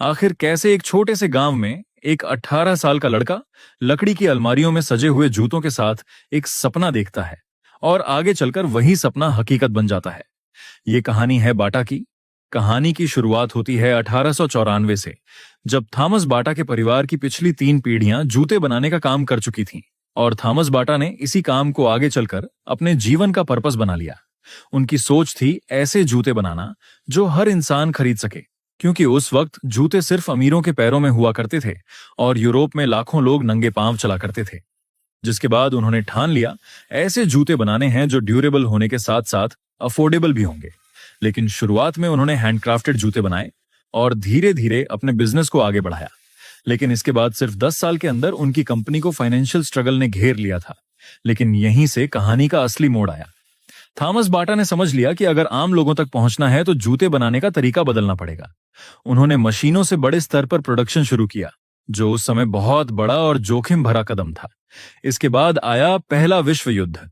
आखिर कैसे एक छोटे से गांव में एक 18 साल का लड़का लकड़ी की अलमारियों में सजे हुए जूतों के साथ एक सपना देखता है और आगे चलकर वही सपना हकीकत बन जाता है। ये कहानी है बाटा की। कहानी की शुरुआत होती है 1894 से, जब थॉमस बाटा के परिवार की पिछली 3 पीढ़ियां जूते बनाने का काम कर चुकी थीं और थॉमस बाटा ने इसी काम को आगे चलकर अपने जीवन का पर्पस बना लिया। उनकी सोच थी ऐसे जूते बनाना जो हर इंसान खरीद सके, क्योंकि उस वक्त जूते सिर्फ अमीरों के पैरों में हुआ करते थे और यूरोप में लाखों लोग नंगे पांव चला करते थे। जिसके बाद उन्होंने ठान लिया ऐसे जूते बनाने हैं जो ड्यूरेबल होने के साथ साथ अफोर्डेबल भी होंगे। लेकिन शुरुआत में उन्होंने हैंडक्राफ्टेड जूते बनाए और धीरे धीरे अपने बिजनेस को आगे बढ़ाया। लेकिन इसके बाद सिर्फ 10 साल के अंदर उनकी कंपनी को फाइनेंशियल स्ट्रगल ने घेर लिया था। लेकिन यहीं से कहानी का असली मोड़ आया। थॉमस बाटा ने समझ लिया कि अगर आम लोगों तक पहुंचना है तो जूते बनाने का तरीका बदलना पड़ेगा। उन्होंने मशीनों से बड़े स्तर पर प्रोडक्शन शुरू किया, जो उस समय बहुत बड़ा और जोखिम भरा कदम था। इसके बाद आया पहला विश्व युद्ध।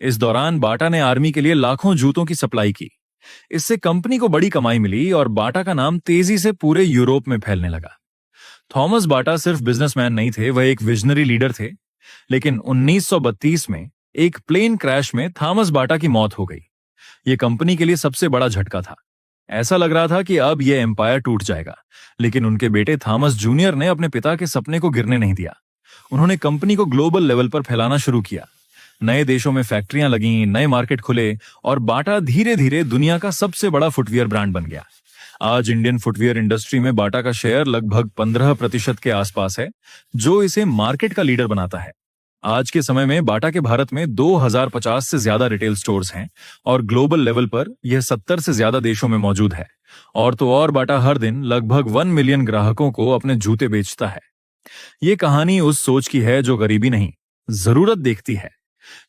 इस दौरान बाटा ने आर्मी के लिए लाखों जूतों की सप्लाई की। इससे कंपनी को बड़ी कमाई मिली और बाटा का नाम तेजी से पूरे यूरोप में फैलने लगा। थॉमस बाटा सिर्फ बिजनेसमैन नहीं थे, वह एक विजनरी लीडर थे। लेकिन 1932 में एक प्लेन क्रैश में थॉमस बाटा की मौत हो गई। यह कंपनी के लिए सबसे बड़ा झटका था। ऐसा लग रहा था कि अब यह एम्पायर टूट जाएगा, लेकिन उनके बेटे थॉमस जूनियर ने अपने पिता के सपने को गिरने नहीं दिया। उन्होंने कंपनी को ग्लोबल लेवल पर फैलाना शुरू किया। नए देशों में फैक्ट्रियां लगीं, नए मार्केट खुले और बाटा धीरे धीरे दुनिया का सबसे बड़ा फुटवियर ब्रांड बन गया। आज इंडियन फुटवियर इंडस्ट्री में बाटा का शेयर लगभग 15% के आसपास है, जो इसे मार्केट का लीडर बनाता है। आज के समय में बाटा के भारत में 2050 से ज्यादा रिटेल स्टोर्स हैं और ग्लोबल लेवल पर यह 70 से ज्यादा देशों में मौजूद है। और तो और बाटा हर दिन लगभग 1 मिलियन ग्राहकों को अपने जूते बेचता है। ये कहानी उस सोच की है जो गरीबी नहीं, जरूरत देखती है।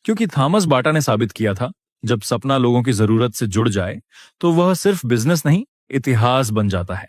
क्योंकि थॉमस बाटा ने साबित किया था, जब सपना लोगों की जरूरत से जुड़ जाए तो वह सिर्फ बिजनेस नहीं, इतिहास बन जाता है।